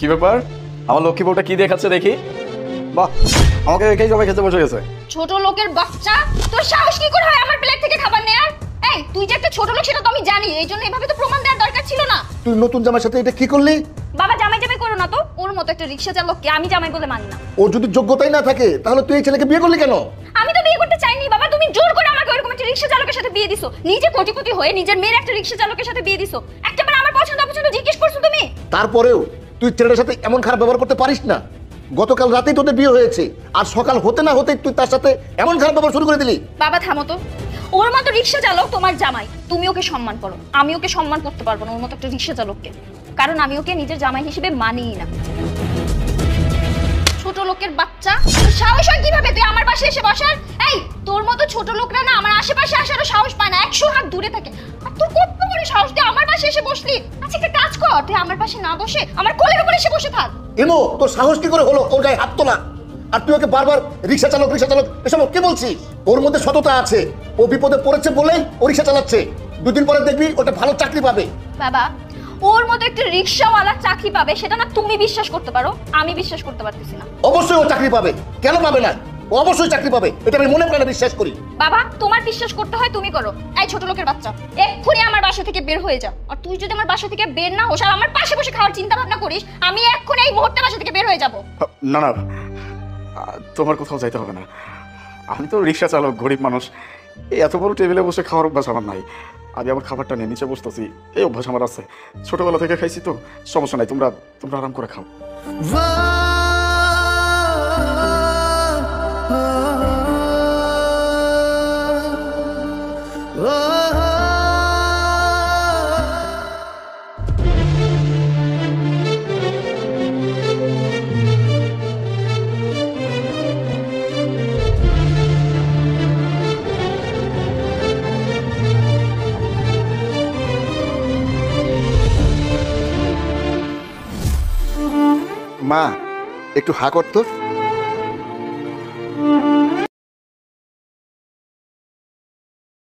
কি ব্যাপার? আমার লক্ষ্মী বউটা কি দেখাচ্ছে দেখি। বাহ, আমাকে রেখেই সবাই খেতে বসে গেছে। ছোট লোকের বাচ্চা, তোর সাহস কি করে হয় আমার প্লেট থেকে খাবার নেয়ার? এই তুই যে একটা ছোট লোক সেটা তো আমি জানি, এই জন্য এভাবে তো প্রমাণ দেওয়ার দরকার ছিল না। তুই নতুন জামাইয়ের সাথে এটা কি করলি? বাবা জামাই জামাই করো না তো, ওর মতো একটা রিক্সা চালককে আমি জামাই বলে মানি না। ওর যদি যোগ্যতাই না থাকে তাহলে তুই এই ছেলেকে বিয়ে করলি কেন? আমি তো বিয়ে করতে চাইনি বাবা, তুমি জোর করে আমাকে ওরকম একটা রিক্সা চালকের সাথে বিয়ে দিছো। নিজে কোটিপতি হয়ে নিজের মেয়ের একটা রিক্সা চালকের সাথে বিয়ে দিছো। একটাবার আমার পছন্দ অপছন্দ জিজ্ঞেস করছো তুমি? তারপরেও তুই ছেলেটার সাথে এমন খারাপ ব্যবহার করতে পারিস না। গতকাল রাতেই তোদের বিয়ে হয়েছে, আর সকাল হতে না হতেই তুই তার সাথে এমন খারাপ ব্যবহার শুরু করে দিলি। বাবা থামো তো, ওর মতো রিক্সা চালক তোমার জামাই, তুমি ওকে সম্মান করো। আমি ওকে সম্মান করতে পারবো না ওর মতো একটা রিক্সা চালককে, কারণ আমি ওকে নিজের জামাই হিসেবে মানিই না। ছোট লোকের বাচ্চা, তোর সাহস হয় কিভাবে তুই আমার পাশে এসে বসার? এই তোর মতো ছোট লোকরা না আমার আশেপাশে আসারও সাহস পায় না, 100 হাত দূরে থাকে। আর তোর কত বড় সাহস তুই আমার পাশে এসে বসলি? আচ্ছা একটা কাজ কর, তুই আমার পাশে না বসে আমার কোলের উপর এসে বসে থাক। এমো, তোর সাহস কি করে হলো ওর গায়ে হাত তোলা? আর তুই ওকে বারবার রিক্সা চালক এসব কে বলছিস? ওর মধ্যে সততা আছে, ও বিপদে পড়েছে বলেই ও রিক্সা চালাচ্ছে। দুদিন পরে দেখবি ওটা ভালো চাকরি পাবে। বাবা ওর মতো একটা রিক্সাওয়ালা চাকরি পাবে সেটা না তুমি বিশ্বাস করতে পারো, আমি বিশ্বাস করতে পারতেছি না। অবশ্যই ও চাকরি পাবে, কেন পাবে না? ও অবশ্যই চাকরি পাবে, এটা আমি মনে প্রাণে বিশ্বাস করি। বাবা তোমার বিশ্বাস করতে হয় তুমি করো। এই ছোট লোকের বাচ্চা, এক্ষুনি আমার বাসা থেকে বের হয়ে যা। আর তুই যদি আমার বাসা থেকে বের না হোস আর আমার পাশে বসে খাওয়ার চিন্তা ভাবনা করিস, আমি এক্ষুনি এই মুহূর্তে বাসা থেকে বের হয়ে যাব। না না, তোমার কোথাও যাইতে হবে না। আমি তো রিক্সা চালক, গরিব মানুষ, এই এত বড় টেবিলে বসে খাওয়ার অভ্যাস আমার নাই। আমি আমার খাবারটা নিয়ে নিচে বসতেছি, এই অভ্যাস আমার আছে। ছোটবেলা থেকে খাইছি তো, সমস্যা নাই। তোমরা তোমরা আরাম করে খাও। মা, একটু হা করতো।